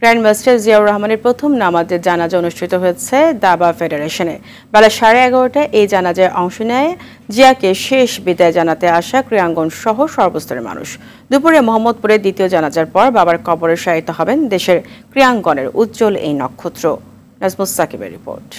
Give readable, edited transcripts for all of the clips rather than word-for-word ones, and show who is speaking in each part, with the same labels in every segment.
Speaker 1: Grandmaster Ziaur রহমানের প্রথম নামাজের জানাজা অনুষ্ঠিত হয়েছে দাবা ফেডারেশনে। বেলা 11:30টায় এই জানাজায় অংশ নেয় জিয়াকে শেষ বিদায় জানাতে আসা ক্রীড়াঙ্গন সহ সর্বস্তরের মানুষ। দুপুরে মোহাম্মদপুরের দ্বিতীয় জানাজার পর বাবার কবরে শায়িত হবেন দেশের ক্রীড়াঙ্গনের উজ্জ্বল এই নক্ষত্র। নাজমুস সাকিবের রিপোর্ট।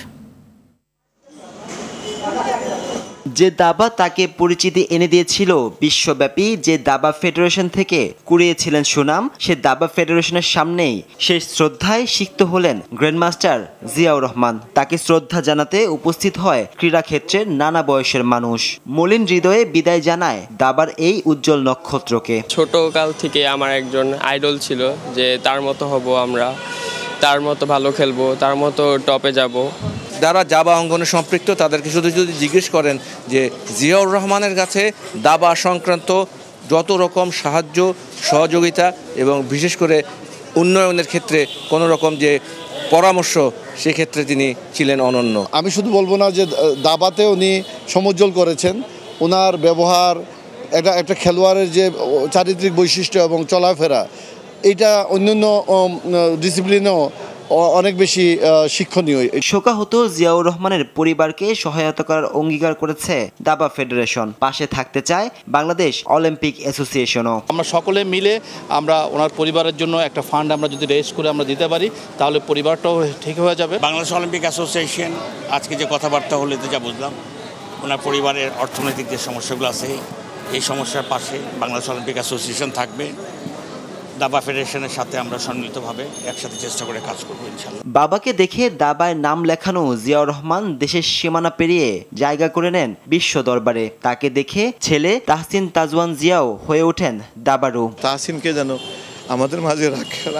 Speaker 2: যে দাবা তাকে পরিচিতি এনে দিয়েছিল বিশ্বব্যাপী, যে দাবা ফেডারেশন থেকে কুড়িয়েছিলেন সুনাম, সে দাবা ফেডারেশনের সামনেই শেষ শ্রদ্ধায় সিক্ত হলেন গ্র্যান্ডমাস্টার জিয়াউর রহমান। তাকে শ্রদ্ধা জানাতে উপস্থিত হয় ক্রীড়াক্ষেত্রের নানা বয়সের মানুষ। মলিন হৃদয়ে বিদায় জানায় দাবার এই উজ্জ্বল নক্ষত্রকে।
Speaker 3: ছোটকাল থেকে আমার একজন আইডল ছিল, যে তার মতো হব আমরা, তার মতো ভালো খেলবো, তার মতো টপে যাব।
Speaker 4: যারা দাবা অঙ্গনে সম্পৃক্ত তাদেরকে শুধু যদি জিজ্ঞেস করেন যে জিয়াউর রহমানের কাছে দাবা সংক্রান্ত যত রকম সাহায্য সহযোগিতা এবং বিশেষ করে উন্নয়নের ক্ষেত্রে কোনো রকম যে পরামর্শ, সেক্ষেত্রে তিনি ছিলেন অনন্য।
Speaker 5: আমি শুধু বলবো না যে দাবাতে উনি সমুজ্জ্বল করেছেন, ওনার ব্যবহার, একটা খেলোয়াড়ের যে চারিত্রিক বৈশিষ্ট্য এবং চলাফেরা, এটা অন্যান্য ডিসিপ্লিনেও অনেক বেশি শিক্ষণীয়।
Speaker 2: শোকাহত জিয়াউর রহমানের পরিবারকে সহায়তা করার অঙ্গীকার করেছে দাবা ফেডারেশন। পাশে থাকতে চায় বাংলাদেশ অলিম্পিক অ্যাসোসিয়েশনও।
Speaker 6: আমরা সকলে মিলে আমরা ওনার পরিবারের জন্য একটা ফান্ড আমরা যদি রেজ করে আমরা দিতে পারি, তাহলে পরিবারটাও ঠিক হয়ে যাবে।
Speaker 7: বাংলাদেশ অলিম্পিক অ্যাসোসিয়েশন আজকে যে কথাবার্তা হলো, এতে যা বুঝলাম, ওনার পরিবারের অর্থনৈতিক যে সমস্যাগুলো আছে, এই সমস্যার পাশে বাংলাদেশ অলিম্পিক অ্যাসোসিয়েশন থাকবে। দাবা ফেডারেশনের সাথে আমরা সম্মিলিতভাবে একসাথে চেষ্টা করে কাজ করবো ইনশাআল্লাহ।
Speaker 2: বাবাকে দেখে দাবায় নাম লেখানো জিয়াউর রহমান দেশের সীমানা পেরিয়ে জায়গা করে নেন বিশ্ব দরবারে। তাকে দেখে ছেলে তাহসিন তাজওয়ান জিয়াও হয়ে ওঠেন দাবারু।
Speaker 5: তাহসিনকে যেন আমাদের মাঝে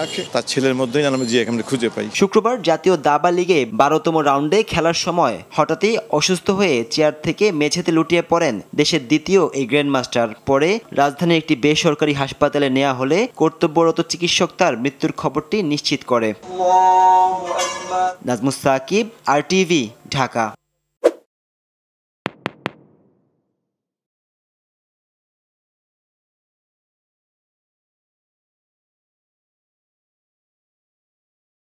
Speaker 5: রাখে, তার ছেলের মধ্যেই যেন আমি জিয়াকে আমরা খুঁজে পাই।
Speaker 2: শুক্রবার জাতীয় দাবা লিগে 12তম রাউন্ডে খেলার সময় হঠাৎই অসুস্থ হয়ে চেয়ার থেকে মেঝেতে লুটিয়ে পড়েন দেশের দ্বিতীয় এই গ্র্যান্ডমাস্টার। পরে রাজধানীর একটি বেসরকারি হাসপাতালে নেওয়া হলে কর্তব্যরত চিকিৎসক তার মৃত্যুর খবরটি নিশ্চিত করে। নাজমুস সাকিব, RTV, ঢাকা।